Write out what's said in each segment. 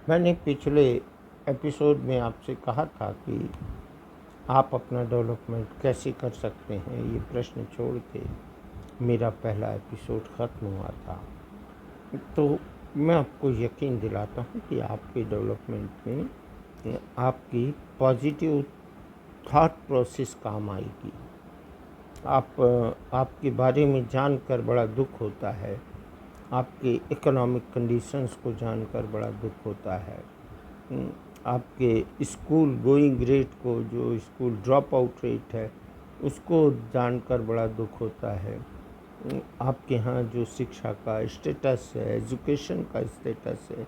मैंने पिछले एपिसोड में आपसे कहा था कि आप अपना डेवलपमेंट कैसे कर सकते हैं, ये प्रश्न छोड़ के मेरा पहला एपिसोड ख़त्म हुआ था। तो मैं आपको यकीन दिलाता हूँ कि आपके डेवलपमेंट में आपकी पॉजिटिव थॉट प्रोसेस काम आएगी। आपके बारे में जानकर बड़ा दुख होता है, आपके इकोनॉमिक कंडीशंस को जानकर बड़ा दुख होता है, आपके स्कूल गोइंग रेट को, जो स्कूल ड्रॉप आउट रेट है, उसको जानकर बड़ा दुख होता है। आपके यहाँ जो शिक्षा का स्टेटस है, एजुकेशन का स्टेटस है,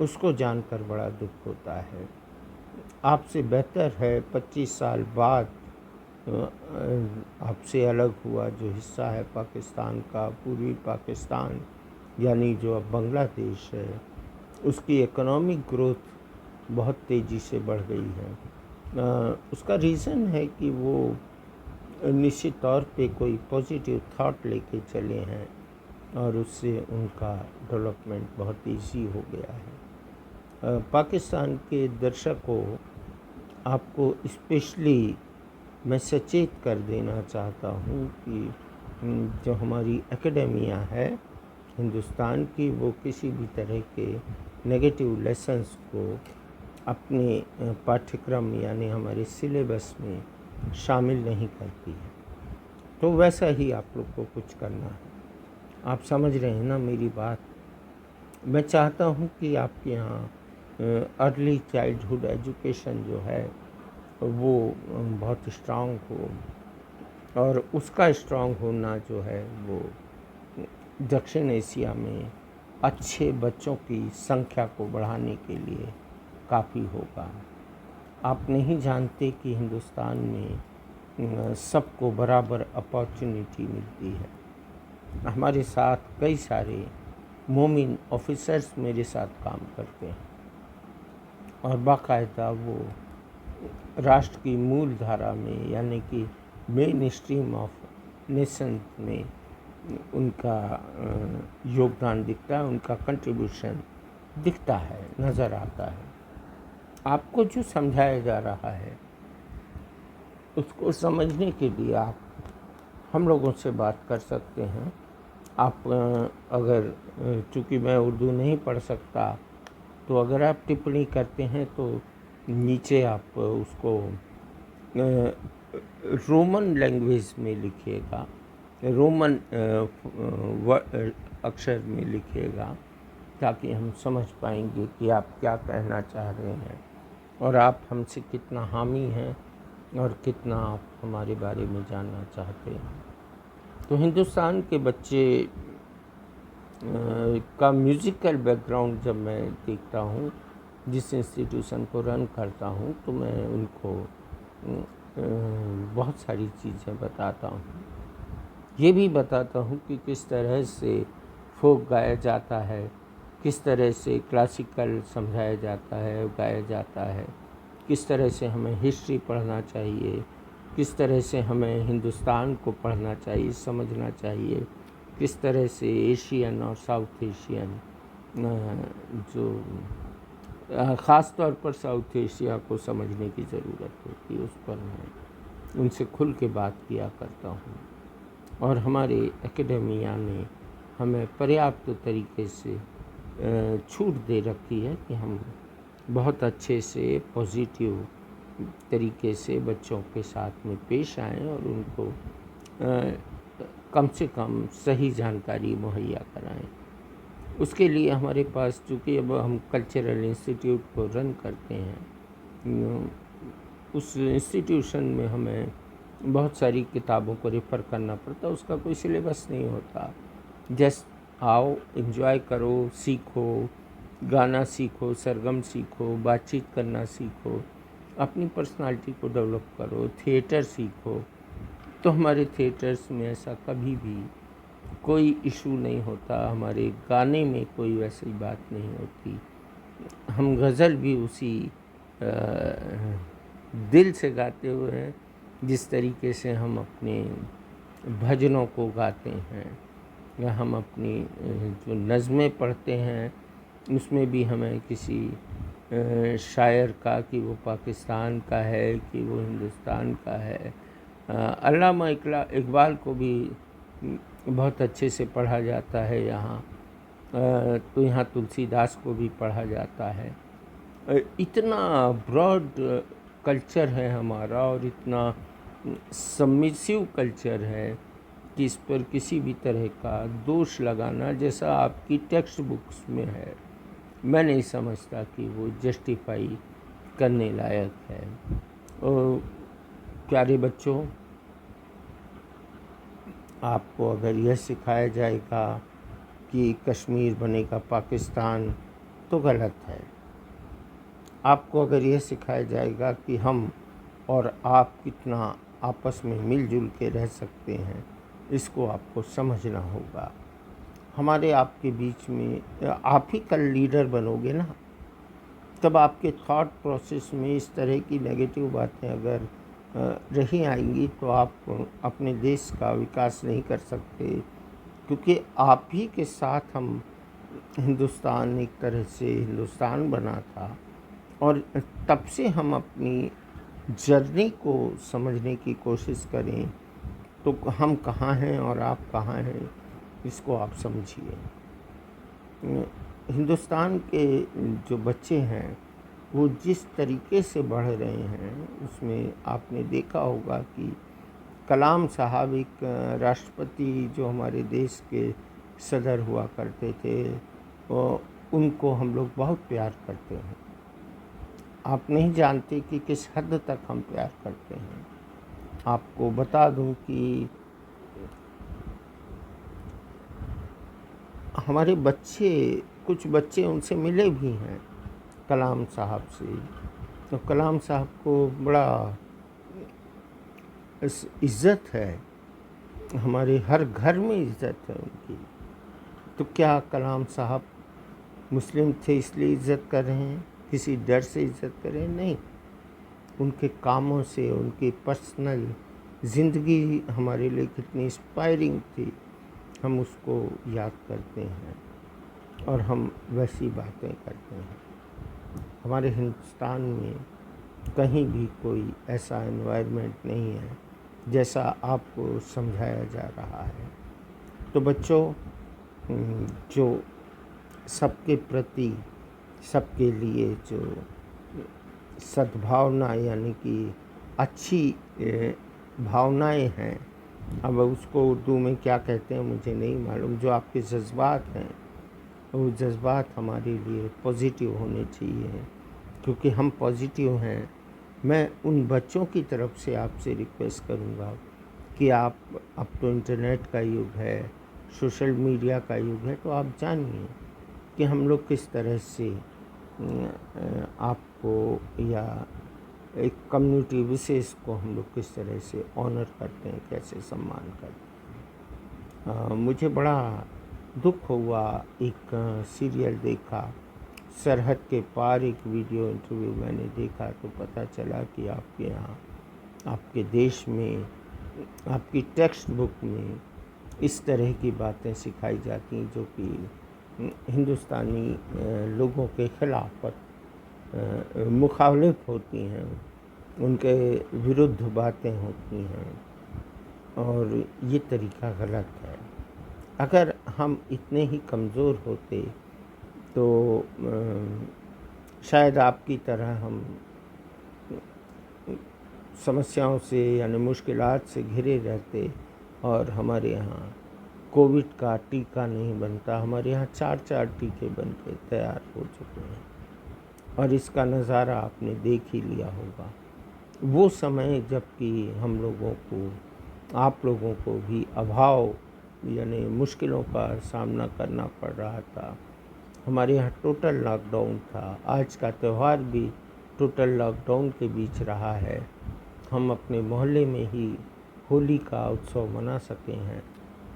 उसको जानकर बड़ा दुख होता है। आपसे बेहतर है 25 साल बाद आपसे अलग हुआ जो हिस्सा है पाकिस्तान का, पूर्वी पाकिस्तान यानी जो अब बांग्लादेश है, उसकी इकोनॉमिक ग्रोथ बहुत तेज़ी से बढ़ गई है। उसका रीज़न है कि वो निश्चित तौर पे कोई पॉजिटिव थॉट लेके चले हैं और उससे उनका डेवलपमेंट बहुत इजी हो गया है। पाकिस्तान के दर्शकों, आपको स्पेशली मैं सचेत कर देना चाहता हूँ कि जो हमारी एकेडमिया है हिंदुस्तान की, वो किसी भी तरह के नेगेटिव लेसन्स को अपने पाठ्यक्रम यानी हमारे सिलेबस में शामिल नहीं करती है। तो वैसा ही आप लोग को कुछ करना है। आप समझ रहे हैं ना मेरी बात? मैं चाहता हूँ कि आपके यहाँ अर्ली चाइल्डहुड एजुकेशन जो है वो बहुत स्ट्रांग हो, और उसका स्ट्रांग होना जो है वो दक्षिण एशिया में अच्छे बच्चों की संख्या को बढ़ाने के लिए काफ़ी होगा। आप नहीं जानते कि हिंदुस्तान में सबको बराबर अपॉर्चुनिटी मिलती है। हमारे साथ कई सारे मोमिन ऑफिसर्स मेरे साथ काम करते हैं और बाकायदा वो राष्ट्र की मूल धारा में यानी कि मेन स्ट्रीम ऑफ नेशन में उनका योगदान दिखता है, उनका कंट्रीब्यूशन दिखता है, नज़र आता है। आपको जो समझाया जा रहा है उसको समझने के लिए आप हम लोगों से बात कर सकते हैं। आप अगर, चूँकि मैं उर्दू नहीं पढ़ सकता, तो अगर आप टिप्पणी करते हैं तो नीचे आप उसको रोमन लैंग्वेज में लिखिएगा, रोमन अक्षर में लिखिएगा, ताकि हम समझ पाएंगे कि आप क्या कहना चाह रहे हैं और आप हमसे कितना हामी हैं और कितना आप हमारे बारे में जानना चाहते हैं। तो हिंदुस्तान के बच्चे का म्यूज़िकल बैकग्राउंड जब मैं देखता हूँ, जिस इंस्टीट्यूशन को रन करता हूँ, तो मैं उनको बहुत सारी चीज़ें बताता हूँ। ये भी बताता हूँ कि किस तरह से फोक गाया जाता है, किस तरह से क्लासिकल समझाया जाता है, गाया जाता है, किस तरह से हमें हिस्ट्री पढ़ना चाहिए, किस तरह से हमें हिंदुस्तान को पढ़ना चाहिए, समझना चाहिए, किस तरह से एशियन और साउथ एशियन, जो ख़ास तौर पर साउथ एशिया को समझने की ज़रूरत होती है, उस पर मैं उनसे खुल के बात किया करता हूँ। और हमारे एकेडमिया ने हमें पर्याप्त तरीके से छूट दे रखी है कि हम बहुत अच्छे से पॉजिटिव तरीके से बच्चों के साथ में पेश आएँ और उनको कम से कम सही जानकारी मुहैया कराएं। उसके लिए हमारे पास, चूँकि अब हम कल्चरल इंस्टीट्यूट को रन करते हैं, उस इंस्टीट्यूशन में हमें बहुत सारी किताबों को रेफ़र करना पड़ता है। उसका कोई सिलेबस नहीं होता। जस्ट आओ, एंजॉय करो, सीखो, गाना सीखो, सरगम सीखो, बातचीत करना सीखो, अपनी पर्सनालिटी को डेवलप करो, थिएटर सीखो। तो हमारे थिएटर्स में ऐसा कभी भी कोई इशू नहीं होता, हमारे गाने में कोई वैसी बात नहीं होती। हम गज़ल भी उसी दिल से गाते हुए हैं जिस तरीके से हम अपने भजनों को गाते हैं, या हम अपनी जो नज़में पढ़ते हैं उसमें भी हमें किसी शायर का कि वो पाकिस्तान का है कि वो हिंदुस्तान का है। अल्लामा इकबाल को भी बहुत अच्छे से पढ़ा जाता है यहाँ। तो यहाँ तुलसीदास को भी पढ़ा जाता है। इतना ब्रॉड कल्चर है हमारा और इतना सबमिसिव कल्चर है कि इस पर किसी भी तरह का दोष लगाना जैसा आपकी टेक्स्ट बुक्स में है, मैं नहीं समझता कि वो जस्टिफाई करने लायक है। और प्यारे बच्चों, आपको अगर यह सिखाया जाएगा कि कश्मीर बनेगा पाकिस्तान तो गलत है। आपको अगर यह सिखाया जाएगा कि हम और आप कितना आपस में मिलजुल के रह सकते हैं, इसको आपको समझना होगा। हमारे आपके बीच में आप ही कल लीडर बनोगे ना, तब आपके थॉट प्रोसेस में इस तरह की नेगेटिव बातें अगर रही आएंगी तो आप अपने देश का विकास नहीं कर सकते, क्योंकि आप ही के साथ हम हिंदुस्तान एक तरह से हिंदुस्तान बना था। और तब से हम अपनी जर्नी को समझने की कोशिश करें तो हम कहाँ हैं और आप कहाँ हैं, इसको आप समझिए। हिंदुस्तान के जो बच्चे हैं वो जिस तरीके से बढ़ रहे हैं उसमें आपने देखा होगा कि कलाम साहब एक राष्ट्रपति जो हमारे देश के सदर हुआ करते थे, उनको हम लोग बहुत प्यार करते हैं। आप नहीं जानते कि किस हद तक हम प्यार करते हैं। आपको बता दूं कि हमारे कुछ बच्चे उनसे मिले भी हैं कलाम साहब से, तो कलाम साहब को बड़ा इज़्ज़त है, हमारे हर घर में इज़्ज़त है उनकी। तो क्या कलाम साहब मुस्लिम थे इसलिए इज़्ज़त कर रहे हैं, किसी डर से इज़्ज़त कर रहे हैं? नहीं, उनके कामों से, उनकी पर्सनल ज़िंदगी हमारे लिए कितनी इंस्पायरिंग थी, हम उसको याद करते हैं और हम वैसी बातें करते हैं। हमारे हिंदुस्तान में कहीं भी कोई ऐसा एनवायरनमेंट नहीं है जैसा आपको समझाया जा रहा है। तो बच्चों, जो सबके प्रति, सबके लिए जो सद्भावना यानी कि अच्छी भावनाएं हैं, अब उसको उर्दू में क्या कहते हैं मुझे नहीं मालूम, जो आपके जज्बात हैं वो जज्बात हमारे लिए पॉजिटिव होने चाहिए, क्योंकि हम पॉजिटिव हैं। मैं उन बच्चों की तरफ से आपसे रिक्वेस्ट करूंगा कि आप, अब तो इंटरनेट का युग है, सोशल मीडिया का युग है, तो आप जानिए कि हम लोग किस तरह से आपको या एक कम्युनिटी विशेष को हम लोग किस तरह से ऑनर करते हैं, कैसे सम्मान करते हैं। मुझे बड़ा दुख हुआ, एक सीरियल देखा, सरहद के पार, एक वीडियो इंटरव्यू मैंने देखा तो पता चला कि आपके यहाँ, आपके देश में, आपकी टेक्स्ट बुक में इस तरह की बातें सिखाई जाती हैं जो कि हिंदुस्तानी लोगों के खिलाफ मुखालिफ होती हैं, उनके विरुद्ध बातें होती हैं, और ये तरीका गलत है। अगर हम इतने ही कमज़ोर होते तो शायद आपकी तरह हम समस्याओं से यानी मुश्किलात से घिरे रहते और हमारे यहाँ कोविड का टीका नहीं बनता। हमारे यहाँ 4-4 टीके बन के तैयार हो चुके हैं और इसका नज़ारा आपने देख ही लिया होगा। वो समय जबकि हम लोगों को, आप लोगों को भी अभाव यानी मुश्किलों का सामना करना पड़ रहा था। हमारे यहाँ टोटल लॉकडाउन था। आज का त्यौहार भी टोटल लॉकडाउन के बीच रहा है। हम अपने मोहल्ले में ही होली का उत्सव मना सके हैं।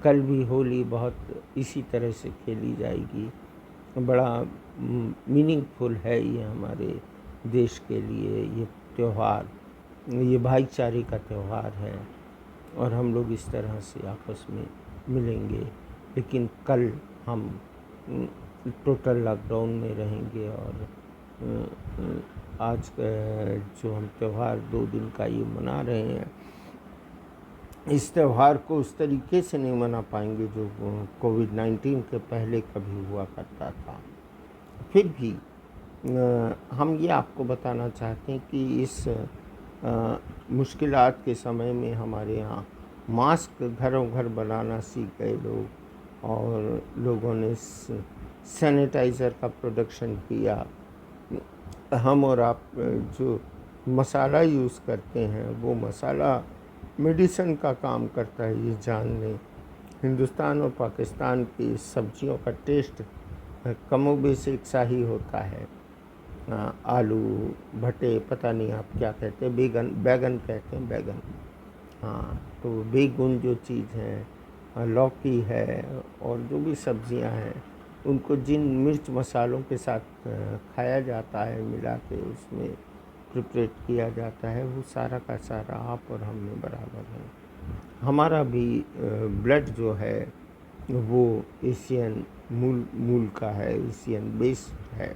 कल भी होली बहुत इसी तरह से खेली जाएगी। बड़ा मीनिंगफुल है ये हमारे देश के लिए ये त्यौहार, ये भाईचारे का त्यौहार है और हम लोग इस तरह से आपस में मिलेंगे। लेकिन कल हम टोटल लॉकडाउन में रहेंगे और आज जो हम त्यौहार 2 दिन का ये मना रहे हैं, इस त्यौहार को उस तरीके से नहीं मना पाएंगे जो कोविड-19 के पहले कभी हुआ करता था। फिर भी हम ये आपको बताना चाहते हैं कि इस मुश्किलात के समय में हमारे यहाँ मास्क घरों घर बनाना सीख गए लोग, और लोगों ने सैनिटाइज़र का प्रोडक्शन किया। हम और आप जो मसाला यूज़ करते हैं वो मसाला मेडिसिन का काम करता है, ये जान लें। हिंदुस्तान और पाकिस्तान की सब्जियों का टेस्ट कमोबेश एक सा ही होता है। आलू भटे, पता नहीं आप क्या कहते हैं, बैगन कहते हैं, बैगन। हाँ, तो बेगुन जो चीज़ है, लौकी है, और जो भी सब्जियां हैं उनको जिन मिर्च मसालों के साथ खाया जाता है, मिला के उसमें प्रिपरेट किया जाता है, वो सारा का सारा आप और हम में बराबर है। हमारा भी ब्लड जो है वो एशियन मूल का है, एशियन बेस्ड है,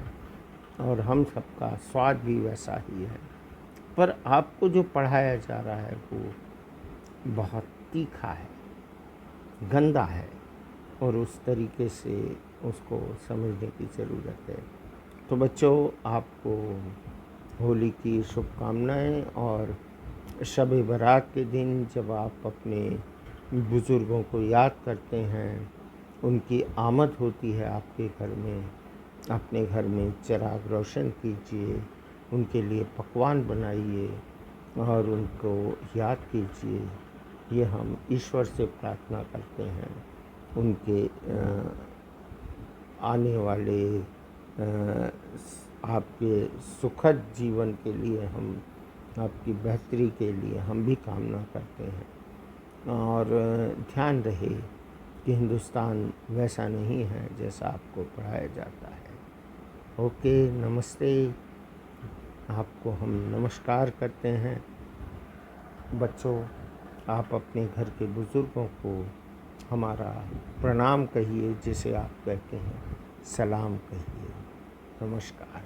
और हम सबका स्वाद भी वैसा ही है। पर आपको जो पढ़ाया जा रहा है वो बहुत तीखा है, गंदा है, और उस तरीके से उसको समझने की ज़रूरत है। तो बच्चों, आपको होली की शुभकामनाएं, और शब-ए बारात के दिन जब आप अपने बुज़ुर्गों को याद करते हैं, उनकी आमद होती है आपके घर में, अपने घर में चिराग रोशन कीजिए, उनके लिए पकवान बनाइए और उनको याद कीजिए। ये हम ईश्वर से प्रार्थना करते हैं। उनके आने वाले आपके सुखद जीवन के लिए, हम आपकी बेहतरी के लिए हम भी कामना करते हैं। और ध्यान रहे कि हिंदुस्तान वैसा नहीं है जैसा आपको पढ़ाया जाता है। ओके, नमस्ते। आपको हम नमस्कार करते हैं। बच्चों, आप अपने घर के बुज़ुर्गों को हमारा प्रणाम कहिए, जिसे आप कहते हैं सलाम कहिए। नमस्कार।